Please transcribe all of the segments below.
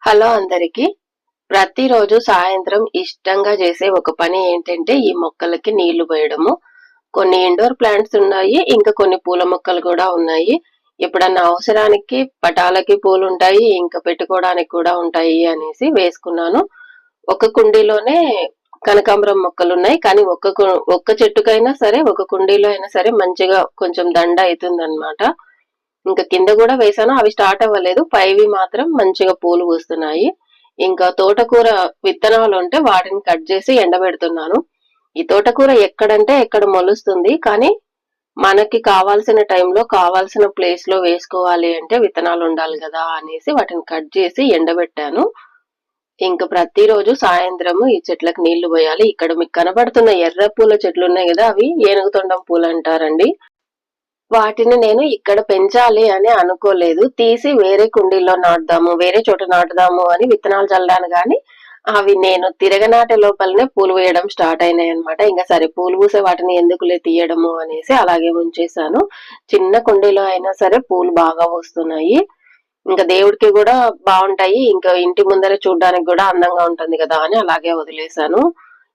Hello అందరికి. ప్రతిరోజు సాయంత్రం ఇష్టంగా చేసే ఒక పని ఏంటంటే ఈ మొక్కలకి నీళ్లు పోయడము. కొన్ని ఇండోర్ ప్లాంట్స్ ఉన్నాయి, ఇంకా కొన్ని పూల మొక్కలు కూడా ఉన్నాయి. ఎప్పుడన్నా అవసరానికి పటాలకి పూలు ఉంటాయి, ఇంకా పెట్టుకోవడానికి కూడా ఉంటాయి అనేసి వేసుకున్నాను. ఒక కుండీలోనే కనకాంబరం మొక్కలు ఉన్నాయి, కానీ ఒక్క చెట్టుకైనా సరే ఒక కుండీలో అయినా సరే మంచిగా కొంచెం దండ అవుతుందన్నమాట. ఇంకా కింద కూడా వేసాను, అవి స్టార్ట్ అవ్వలేదు, పైవి మాత్రం మంచిగా పూలు పూస్తున్నాయి. ఇంకా తోటకూర విత్తనాలు ఉంటే వాటిని కట్ చేసి ఎండబెడుతున్నాను. ఈ తోటకూర ఎక్కడంటే ఎక్కడ మొలుస్తుంది, కానీ మనకి కావాల్సిన టైంలో కావాల్సిన ప్లేస్ లో వేసుకోవాలి అంటే విత్తనాలు ఉండాలి కదా అనేసి వాటిని కట్ చేసి ఎండబెట్టాను. ఇంకా ప్రతిరోజు సాయంత్రము ఈ చెట్లకు నీళ్లు పోయాలి. ఇక్కడ మీకు కనబడుతున్న ఎర్ర పూల చెట్లు ఉన్నాయి కదా, అవి ఏనుగుతొండం పూలు అంటారండి. వాటిని నేను ఇక్కడ పెంచాలి అని అనుకోలేదు, తీసి వేరే కుండీల్లో నాటుదాము, వేరే చోట నాటుదాము అని విత్తనాలు చల్లాను. గాని అవి నేను తిరగనాటే లోపలనే పూలు వేయడం స్టార్ట్ అయినాయి అనమాట. ఇంకా సరే పూలు పూసే వాటిని ఎందుకులే తీయడము అనేసి అలాగే ఉంచేసాను. చిన్న కుండీలో అయినా సరే పూలు బాగా వస్తున్నాయి, ఇంకా దేవుడికి కూడా బాగుంటాయి, ఇంకా ఇంటి ముందర చూడడానికి కూడా అందంగా ఉంటుంది కదా అని అలాగే వదిలేసాను.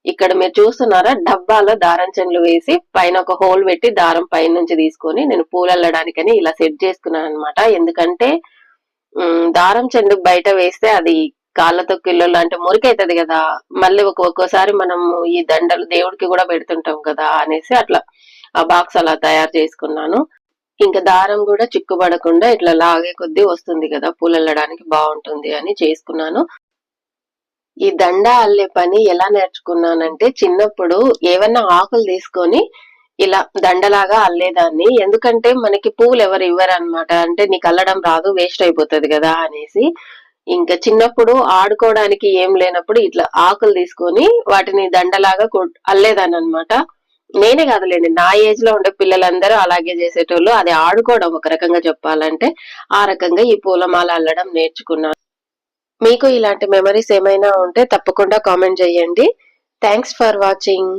ఇక్కడ మీరు చూస్తున్నారా, డబ్బాలో దారం చెండ్లు వేసి పైన ఒక హోల్ పెట్టి దారం పైన నుంచి తీసుకొని నేను పూలు అల్లడానికని ఇలా సెట్ చేసుకున్నాను అనమాట. ఎందుకంటే దారం చెండు బయట వేస్తే అది కాళ్ళతో కిల్లో అంటే మురికైతుంది కదా, మళ్ళీ ఒక్కోసారి మనం ఈ దండలు దేవుడికి కూడా పెడుతుంటాం కదా అనేసి అట్లా ఆ బాక్స్ అలా తయారు చేసుకున్నాను. ఇంకా దారం కూడా చిక్కుపడకుండా ఇట్లా లాగే కొద్దీ వస్తుంది కదా, పూలు అల్లడానికి బాగుంటుంది అని చేసుకున్నాను. ఈ దండ అల్లే పని ఎలా నేర్చుకున్నానంటే, చిన్నప్పుడు ఏవన్నా ఆకులు తీసుకొని ఇలా దండలాగా అల్లేదాన్ని. ఎందుకంటే మనకి పువ్వులు ఎవరు ఇవ్వరు అనమాట, అంటే నీకు అల్లడం రాదు, వేస్ట్ అయిపోతుంది కదా అనేసి. ఇంకా చిన్నప్పుడు ఆడుకోవడానికి ఏం లేనప్పుడు ఇట్లా ఆకులు తీసుకొని వాటిని దండలాగా అల్లేదాన్ని అనమాట. నేనే కాదులేండి, నా ఏజ్ లో ఉండే పిల్లలందరూ అలాగే చేసేటోళ్ళు. అది ఆడుకోవడం ఒక రకంగా చెప్పాలంటే. ఆ రకంగా ఈ పూలమాల అల్లడం నేర్చుకున్నాను. మీకు ఇలాంటి మెమరీస్ ఏమైనా ఉంటే తప్పకుండా కామెంట్ చేయండి. Thanks for watching.